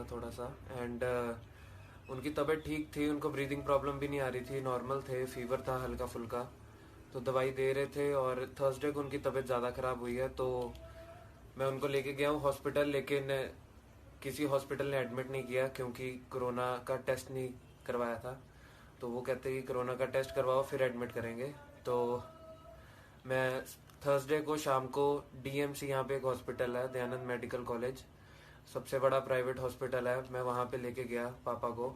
था थोड़ा सा। एंड उनकी तबीयत ठीक थी, उनको ब्रीदिंग प्रॉब्लम भी नहीं आ रही थी, नॉर्मल थे, फीवर था हल्का फुल्का, तो दवाई दे रहे थे। और थर्सडे को उनकी तबीयत ज़्यादा ख़राब हुई है, तो मैं उनको लेके गया हूँ हॉस्पिटल, लेकिन किसी हॉस्पिटल ने एडमिट नहीं किया क्योंकि कोरोना का टेस्ट नहीं करवाया था। तो वो कहते हैं कि कोरोना का टेस्ट करवाओ फिर एडमिट करेंगे। तो मैं थर्सडे को शाम को डीएमसी, यहाँ पे एक हॉस्पिटल है दयानंद मेडिकल कॉलेज, सबसे बड़ा प्राइवेट हॉस्पिटल है, मैं वहाँ पे लेके गया पापा को।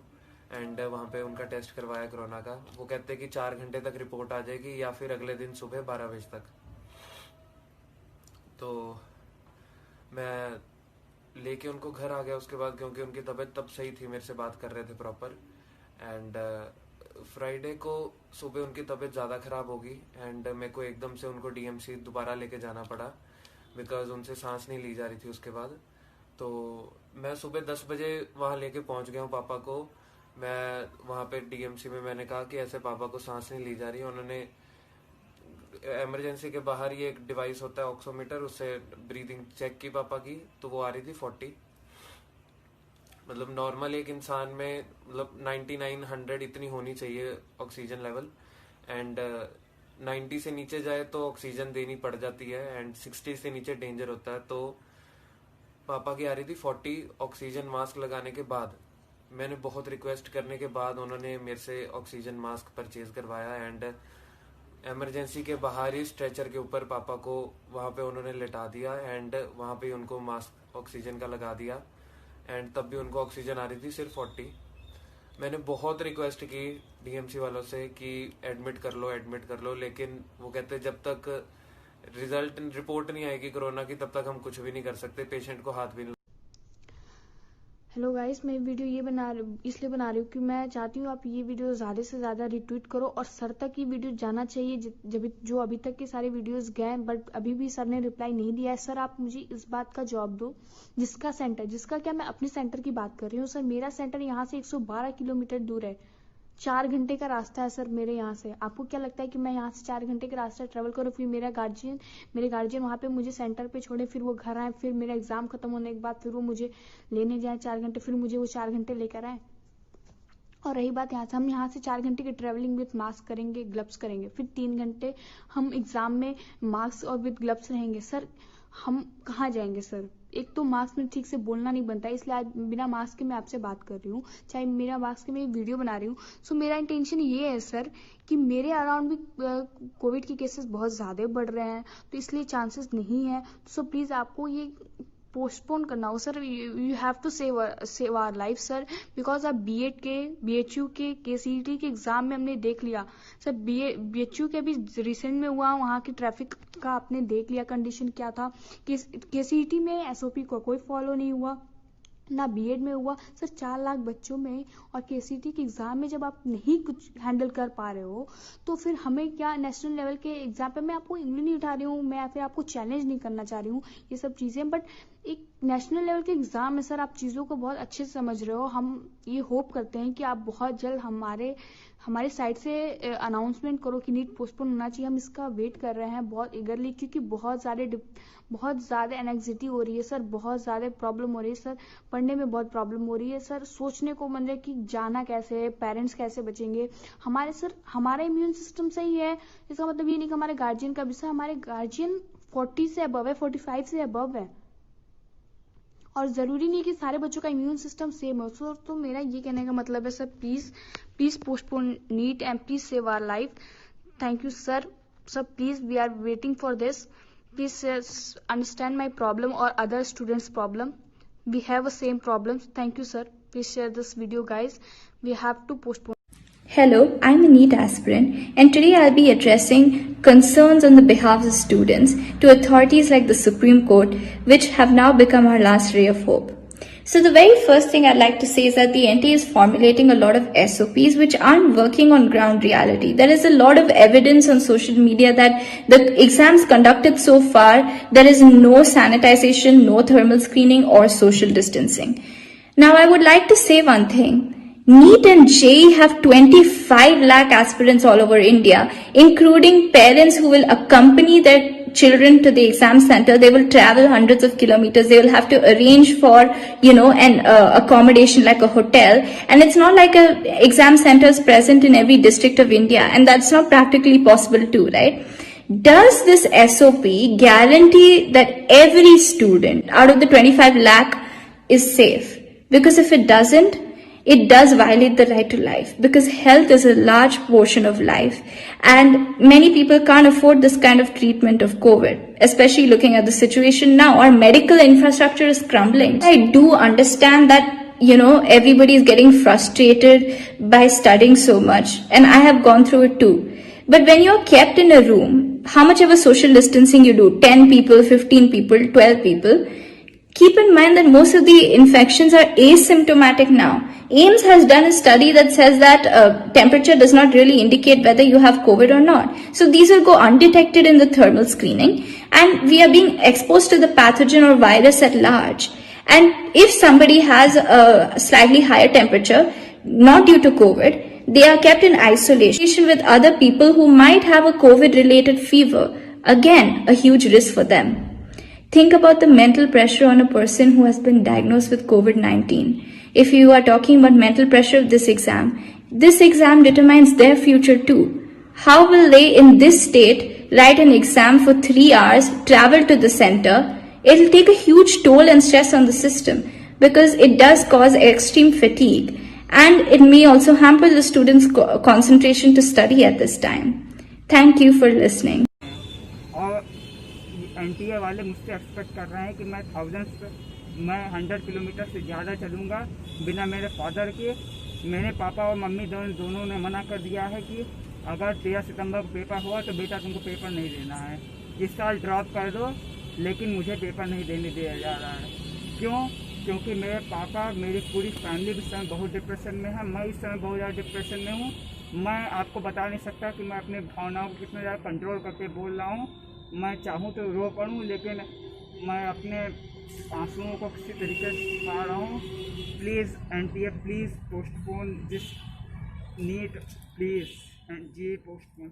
एंड वहाँ पे उनका टेस्ट करवाया कोरोना का। वो कहते हैं कि 4 घंटे तक रिपोर्ट आ जाएगी या फिर अगले दिन सुबह 12 बजे तक। तो मैं लेके उनको घर आ गया उसके बाद, क्योंकि उनकी तबीयत तब सही थी, मेरे से बात कर रहे थे प्रॉपर। एंड फ्राइडे को सुबह उनकी तबीयत ज़्यादा ख़राब होगी एंड मेरे को एकदम से उनको डीएमसी दोबारा लेके जाना पड़ा, बिकॉज उनसे सांस नहीं ली जा रही थी उसके बाद। तो मैं सुबह 10 बजे वहाँ लेके पहुँच गया हूँ पापा को। मैं वहाँ पे डीएमसी में मैंने कहा कि ऐसे पापा को सांस नहीं ली जा रही। उन्होंने इमरजेंसी के बाहर ही एक डिवाइस होता है ऑक्सीमीटर, उससे ब्रीदिंग चेक की पापा की, तो वो आ रही थी 40। मतलब नॉर्मल एक इंसान में मतलब 99-100 इतनी होनी चाहिए ऑक्सीजन लेवल। एंड 90 से नीचे जाए तो ऑक्सीजन देनी पड़ जाती है एंड 60 से नीचे डेंजर होता है। तो पापा की आ रही थी 40 ऑक्सीजन मास्क लगाने के बाद। मैंने बहुत रिक्वेस्ट करने के बाद उन्होंने मेरे से ऑक्सीजन मास्क परचेज करवाया एंड इमरजेंसी के बाहर ही स्ट्रेचर के ऊपर पापा को वहाँ पे उन्होंने लेटा दिया एंड वहाँ पे उनको मास्क ऑक्सीजन का लगा दिया। एंड तब भी उनको ऑक्सीजन आ रही थी सिर्फ 40। मैंने बहुत रिक्वेस्ट की डीएमसी वालों से कि एडमिट कर लो, लेकिन वो कहते जब तक रिपोर्ट नहीं आएगी कोरोना की तब तक हम कुछ भी नहीं कर सकते, पेशेंट को हाथ भी नहीं। हेलो गाइस, मैं वीडियो इसलिए बना रही हूँ कि मैं चाहती हूँ आप ये वीडियो ज़्यादा से ज़्यादा रिट्वीट करो और सर तक ये वीडियो जाना चाहिए, जो अभी तक के सारे वीडियोस गए बट अभी भी सर ने रिप्लाई नहीं दिया है। सर आप मुझे इस बात का जवाब दो, जिसका क्या मैं अपने सेंटर की बात कर रही हूँ। सर मेरा सेंटर यहाँ से 112 किलोमीटर दूर है, 4 घंटे का रास्ता है सर मेरे यहाँ से। आपको क्या लगता है कि मैं यहाँ से 4 घंटे का रास्ता ट्रेवल करूँ, फिर मेरे गार्जियन वहाँ पे मुझे सेंटर पे छोड़े, फिर वो घर आए, फिर मेरा एग्जाम खत्म होने के बाद फिर वो मुझे लेने जाए 4 घंटे, फिर मुझे वो 4 घंटे लेकर आए। और रही बात हम यहाँ से 4 घंटे की ट्रेवलिंग विथ मास्क करेंगे, ग्लव्स करेंगे, फिर 3 घंटे हम एग्जाम में मास्क और विथ ग्लव्स रहेंगे। सर हम कहाँ जाएंगे सर? एक तो मास्क में ठीक से बोलना नहीं बनता है, इसलिए आज बिना मास्क के मैं आपसे बात कर रही हूँ, चाहे मेरा मास्क के मैं वीडियो बना रही हूँ। सो मेरा इंटेंशन ये है सर कि मेरे अराउंड भी कोविड के केसेस बहुत ज़्यादा बढ़ रहे हैं, तो इसलिए चांसेस नहीं है। सो प्लीज़ आपको ये पोस्टपोन करना हो sir. You have to save our life sir, because आप बीएड के, बीएचयू के, केसीईटी के एग्जाम में हमने देख लिया सर। बीएचयू के भी रिसेंट में हुआ, वहाँ की ट्रैफिक का आपने देख लिया कंडीशन क्या था। केसीईटी में एसओपी को कोई फॉलो नहीं हुआ, ना बीएड में हुआ सर। 4 लाख बच्चों में और केसीईटी के एग्जाम में जब आप नहीं कुछ हैंडल कर पा रहे हो तो फिर हमें क्या, नेशनल लेवल के एग्जाम पे मैं आपको उंगली नहीं उठा रही हूँ, मैं फिर आपको चैलेंज नहीं करना चाह रही हूँ ये सब चीजें, बट एक नेशनल लेवल के एग्जाम में सर आप चीजों को बहुत अच्छे से समझ रहे हो। हम ये होप करते हैं कि आप बहुत जल्द हमारे साइड से अनाउंसमेंट करो कि नीट पोस्टपोन होना चाहिए। हम इसका वेट कर रहे हैं बहुत ईगरली, क्योंकि बहुत ज़्यादा एनेक्सिटी हो रही है सर, बहुत ज़्यादा प्रॉब्लम हो रही है सर, पढ़ने में बहुत प्रॉब्लम हो रही है सर, सोचने को मन रहा है कि जाना कैसे है, पेरेंट्स कैसे बचेंगे। हमारा इम्यून सिस्टम सही है, इसका मतलब ये नहीं कि हमारे गार्जियन का भी सर, हमारे गार्जियन 40 से अबव है, 45 से अबव है, और जरूरी नहीं कि सारे बच्चों का इम्यून सिस्टम सेम हो सर। तो मेरा ये कहने का मतलब है sir, please postpone NEET and please save our life. Thank you sir. Please we are waiting for this. Please understand my problem और other students problem. We have a same problem. Thank you sir. Please share this video guys. We have to postpone. Hello, I'm a NEET aspirant, and today I'll be addressing concerns on the behalf of students to authorities like the Supreme Court, which have now become our last ray of hope. So the very first thing I'd like to say is that the NTA is formulating a lot of SOPs which aren't working on ground reality. There is a lot of evidence on social media that the exams conducted so far, there is no sanitization, no thermal screening or social distancing. Now I would like to say one thing. NEET and JEE have 25 lakh aspirants all over India, including parents who will accompany their children to the exam center, they will travel hundreds of kilometers. They will have to arrange for, an accommodation like a hotel. And it's not like a exam center is present in every district of India. And that's not practically possible too, right? Does this SOP guarantee that every student out of the 25 lakh is safe? Because if it doesn't, it does violate the right to life, because health is a large portion of life and many people can't afford this kind of treatment of COVID, especially looking at the situation now. Our medical infrastructure is crumbling. I do understand that, everybody is getting frustrated by studying so much, and I have gone through it too. But when you're kept in a room, how much of a social distancing you do, 10 people, 15 people, 12 people, keep in mind that most of the infections are asymptomatic now. AIMS has done a study that says that temperature does not really indicate whether you have COVID or not. So these will go undetected in the thermal screening, and we are being exposed to the pathogen or virus at large. And if somebody has a slightly higher temperature, not due to COVID, they are kept in isolation with other people who might have a COVID-related fever. Again, a huge risk for them. Think about the mental pressure on a person who has been diagnosed with COVID-19. If you are talking about mental pressure of this exam determines their future too. How will they in this state write an exam for 3 hours, travel to the center? It will take a huge toll and stress on the system, because it does cause extreme fatigue, and it may also hamper the students' concentration to study at this time. Thank you for listening. NTA वाले मुझसे expect कर रहे हैं कि मैं 100 kilometre से ज़्यादा चलूँगा बिना मेरे फादर के। मेरे पापा और मम्मी दोनों ने मना कर दिया है कि अगर 13 सितंबर को पेपर हुआ तो बेटा तुमको पेपर नहीं देना है, इस साल ड्रॉप कर दो, लेकिन मुझे पेपर नहीं देने दिया जा रहा है। क्यों? क्योंकि मेरे पापा, मेरी पूरी फैमिली इस समय बहुत डिप्रेशन में है, मैं इस समय बहुत ज़्यादा डिप्रेशन में हूँ। मैं आपको बता नहीं सकता कि मैं अपनी भावनाओं को कितना ज़्यादा कंट्रोल करके बोल रहा हूँ। मैं चाहूँ तो रो पड़ूँ, लेकिन मैं अपने आंसुओं को किसी तरीके से छुपा रहा हूँ। Please NTA, please postpone this NEET, please जी पोस्टपोन।